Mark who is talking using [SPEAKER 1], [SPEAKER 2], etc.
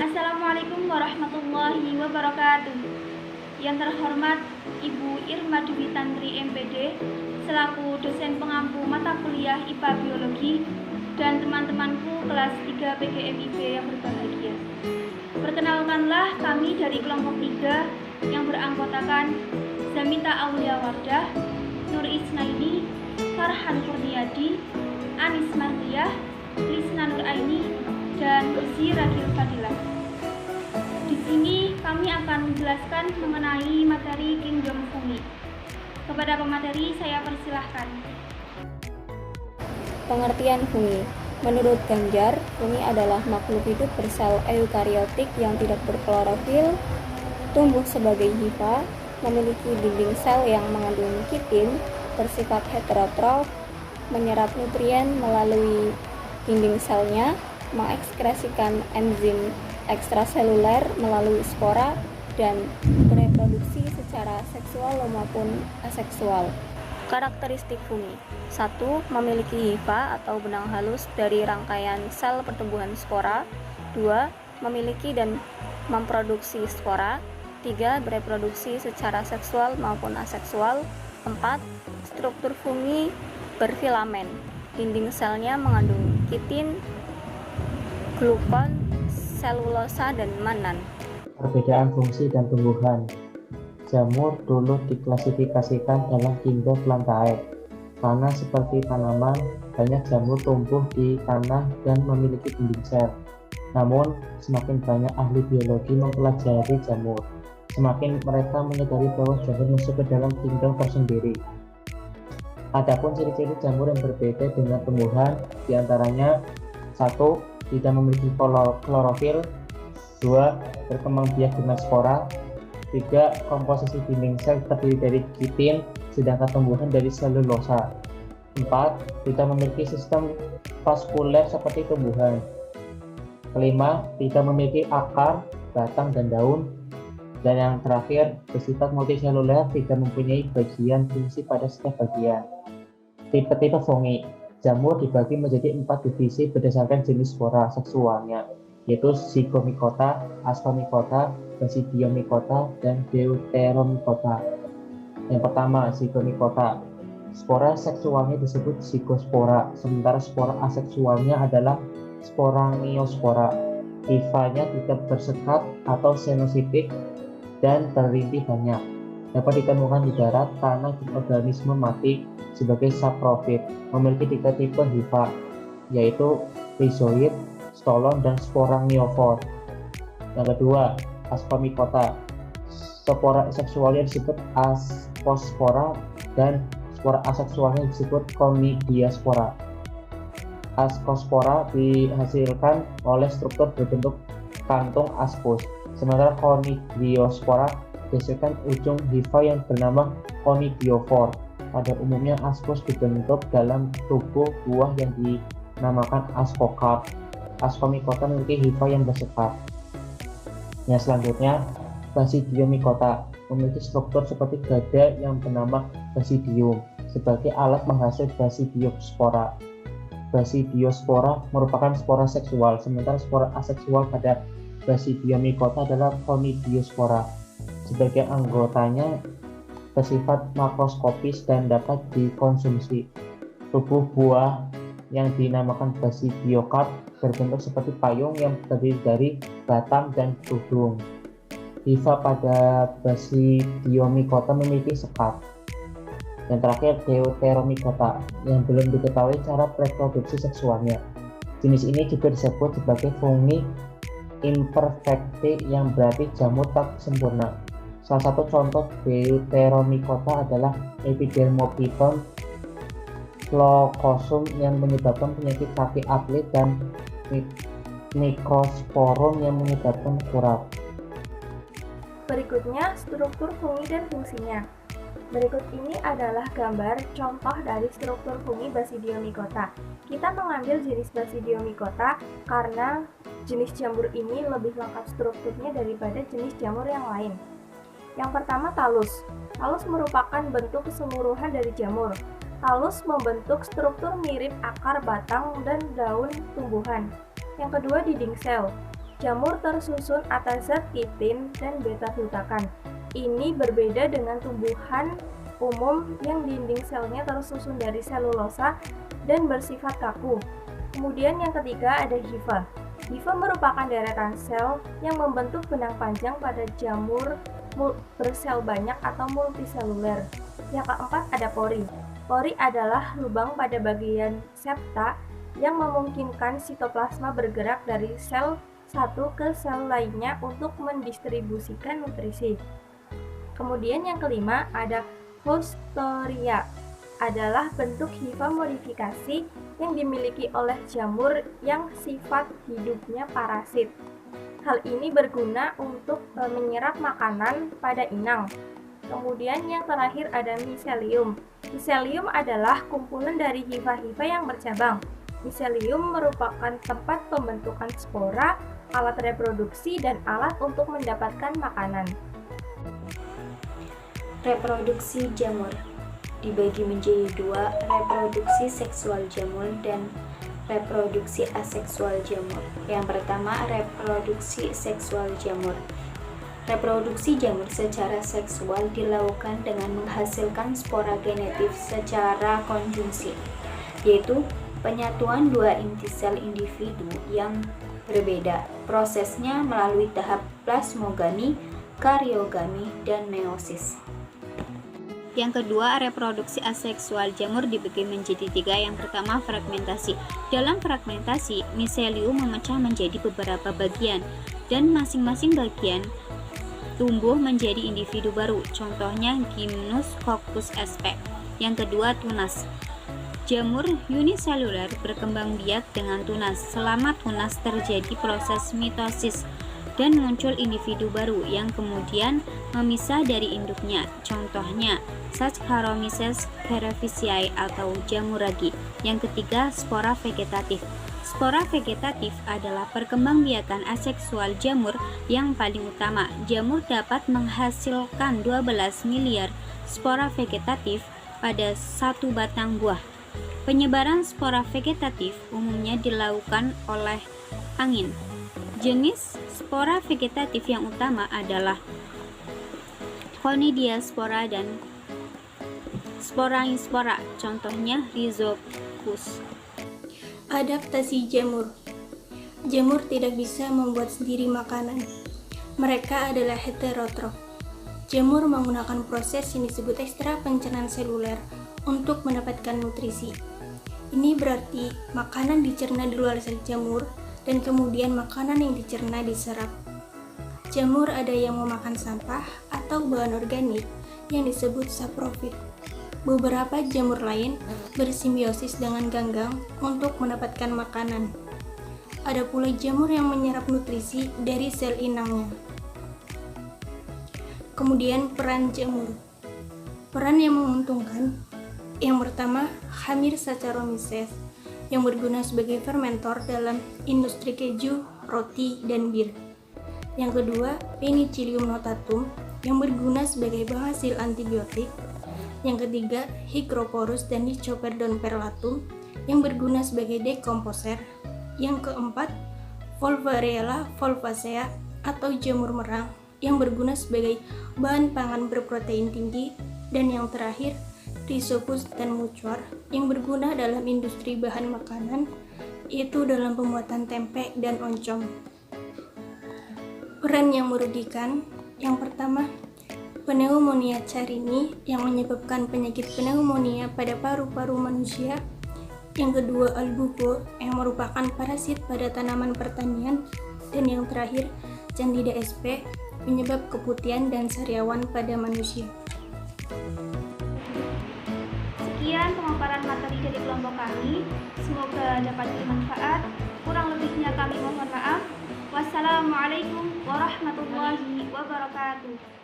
[SPEAKER 1] Assalamualaikum warahmatullahi wabarakatuh. Yang terhormat Ibu Irma Dewi Tantri MPD selaku dosen pengampu mata kuliah IPA Biologi dan teman-temanku kelas 3 PGMIB yang berbahagia. Perkenalkanlah kami dari kelompok 3 yang beranggotakan Zamita Aulia Wardah, Nur Isnaini, Farhan Kurniadi, Anis Marliah, Lisna Nur Aini, dan Zira Fadilah. Di sini kami akan menjelaskan mengenai materi Kingdom Fungi. Kepada pemateri saya persilahkan.
[SPEAKER 2] Pengertian fungi. Menurut Ganjar, fungi adalah makhluk hidup bersel eukariotik yang tidak berklorofil, tumbuh sebagai hifa, memiliki dinding sel yang mengandung kitin, bersifat heterotrof, menyerap nutrien melalui dinding selnya, mengekskresikan enzim ekstraseluler melalui spora, dan bereproduksi secara seksual maupun aseksual. Karakteristik fungi. 1. Memiliki hifa atau benang halus dari rangkaian sel pertumbuhan spora. 2. Memiliki dan memproduksi spora. 3. Bereproduksi secara seksual maupun aseksual. 4. Struktur fungi berfilamen. Dinding selnya mengandung kitin, glukon, selulosa, dan manan.
[SPEAKER 3] Perbedaan fungsi dan tumbuhan. Jamur dulu diklasifikasikan dalam kingdom Plantae karena seperti tanaman, banyak jamur tumbuh di tanah dan memiliki dinding sel. Namun, semakin banyak ahli biologi mempelajari jamur, semakin mereka menyadari bahwa jamur masuk ke dalam kingdom tersendiri. Adapun ciri-ciri jamur yang berbeda dengan tumbuhan, diantaranya 1. Tidak memiliki klorofil. 2. Berkembang biak dengan spora. 3. Komposisi dinding sel terdiri dari kitin, sedangkan tumbuhan dari selulosa. 4. Tidak memiliki sistem vaskuler seperti tumbuhan. 5. Tidak memiliki akar, batang, dan daun. Dan yang terakhir, bersifat multiseluler, tidak mempunyai bagian fungsi pada setiap bagian. Tipe-tipe fungi. Jamur dibagi menjadi 4 divisi berdasarkan jenis spora seksualnya, yaitu Zygomicota, Ascomycota, Basidiomycota, dan Deuteromycota. Yang pertama, Zygomicota. Spora seksualnya disebut zygospora, sementara spora aseksualnya adalah sporangiosspora. Hifanya tidak bersekat atau senositik dan terintih banyak. Dapat ditemukan di darat, tanah, dan organisme mati sebagai saprofit. Memiliki 3 tipe hifa, yaitu rhizoid, stolon, dan sporangiofor. Yang kedua, Ascomycota. Spora seksualnya disebut ascospora dan spora aseksualnya disebut conidiaspora. Ascospora dihasilkan oleh struktur berbentuk kantung ascus, sementara conidiospora dihasilkan ujung hifa yang bernama conidiofor. Pada umumnya ascus dibentuk dalam tubuh buah yang dinamakan ascocarp. Ascomycota memiliki hifa yang bersekat. Yang selanjutnya, Basidiomycota memiliki struktur seperti gada yang bernama basidium sebagai alat penghasil basidiospora. Basidiospora merupakan spora seksual, sementara spora aseksual pada Basidiomycota adalah conidiospora. Sebagai anggotanya bersifat makroskopis dan dapat dikonsumsi. Tubuh buah yang dinamakan basidiokarp berbentuk seperti payung yang terdiri dari batang dan tudung. Hifa pada Basidiomycota memiliki sekat. Yang terakhir, Deuteromycota yang belum diketahui cara reproduksi seksualnya. Jenis ini juga disebut sebagai fungi imperfecti yang berarti jamur tak sempurna. Salah satu contoh Deuteromycota adalah Epidermophyton Phlocossum yang menyebabkan penyakit kaki atlet dan Microsporum yang menyebabkan kurap.
[SPEAKER 4] Berikutnya, struktur fungi dan fungsinya. Berikut ini adalah gambar contoh dari struktur fungi Basidiomycota. Kita mengambil jenis Basidiomycota karena jenis jamur ini lebih lengkap strukturnya daripada jenis jamur yang lain. Yang pertama, talus. Talus merupakan bentuk keseluruhan dari jamur. halus membentuk struktur mirip akar, batang, dan daun tumbuhan. Yang kedua, dinding sel. Jamur tersusun atas zat kitin dan beta-glutakan. Ini berbeda dengan tumbuhan umum yang dinding selnya tersusun dari selulosa dan bersifat kaku. Kemudian yang ketiga ada hifa. Hifa merupakan deretan sel yang membentuk benang panjang pada jamur bersel banyak atau multiseluler. Yang keempat ada pori. Pori adalah lubang pada bagian septa yang memungkinkan sitoplasma bergerak dari sel satu ke sel lainnya untuk mendistribusikan nutrisi. Kemudian yang kelima ada haustoria, adalah bentuk hifa modifikasi yang dimiliki oleh jamur yang sifat hidupnya parasit. Hal ini berguna untuk menyerap makanan pada inang. Kemudian yang terakhir ada miselium. Miselium adalah kumpulan dari hifa-hifa yang bercabang. Miselium merupakan tempat pembentukan spora, alat reproduksi, dan alat untuk mendapatkan makanan.
[SPEAKER 2] Reproduksi jamur dibagi menjadi dua, reproduksi seksual jamur dan reproduksi aseksual jamur. Yang pertama, reproduksi seksual jamur. Reproduksi jamur secara seksual dilakukan dengan menghasilkan spora genetif secara konjungsi, yaitu penyatuan dua inti sel individu yang berbeda. Prosesnya melalui tahap plasmogami, karyogami, dan meiosis. Yang kedua, reproduksi aseksual jamur dibagi menjadi tiga. Yang pertama, fragmentasi. Dalam fragmentasi, miselium memecah menjadi beberapa bagian dan masing-masing bagian tumbuh menjadi individu baru. Contohnya Gymnus coccus sp. Yang kedua, tunas. Jamur uniseluler berkembang biak dengan tunas. Selama tunas terjadi proses mitosis dan muncul individu baru yang kemudian memisah dari induknya. Contohnya Saccharomyces cerevisiae atau jamur ragi. Yang ketiga, spora vegetatif. Spora vegetatif adalah perkembangbiakan aseksual jamur yang paling utama. Jamur dapat menghasilkan 12 miliar spora vegetatif pada satu batang buah. Penyebaran spora vegetatif umumnya dilakukan oleh angin. Jenis spora vegetatif yang utama adalah Conidiaspora dan Sporangispora, contohnya Rhizopus.
[SPEAKER 5] Adaptasi jamur. Jamur tidak bisa membuat sendiri makanan. Mereka adalah heterotrof. Jamur menggunakan proses yang disebut ekstra pencernaan seluler untuk mendapatkan nutrisi. Ini berarti makanan dicerna di luar sel jamur dan kemudian makanan yang dicerna diserap. Jamur ada yang memakan sampah atau bahan organik yang disebut saprofit. Beberapa jamur lain bersimbiosis dengan ganggang untuk mendapatkan makanan. Ada pula jamur yang menyerap nutrisi dari sel inangnya. Kemudian peran jamur. Peran yang menguntungkan. Yang pertama, Hamir Saccharomyces yang berguna sebagai fermentor dalam industri keju, roti, dan bir. Yang kedua, Penicillium notatum yang berguna sebagai penghasil antibiotik. Yang ketiga, Hygroporus dan Lycoperdon perlatum yang berguna sebagai dekomposer. Yang keempat, Volvarella volvacea atau jamur merang yang berguna sebagai bahan pangan berprotein tinggi. Dan yang terakhir, Rhizopus dan Mucor yang berguna dalam industri bahan makanan, yaitu dalam pembuatan tempe dan oncom. Peran yang merugikan. Yang pertama, pneumonia carini yang menyebabkan penyakit pneumonia pada paru-paru manusia. Yang kedua, albugo yang merupakan parasit pada tanaman pertanian. Dan yang terakhir, Candida sp penyebab keputihan dan sariawan pada manusia.
[SPEAKER 1] Sekian pemaparan materi dari kelompok kami. Semoga dapat bermanfaat. Kurang lebihnya kami mohon maaf. Wassalamualaikum warahmatullahi wabarakatuh.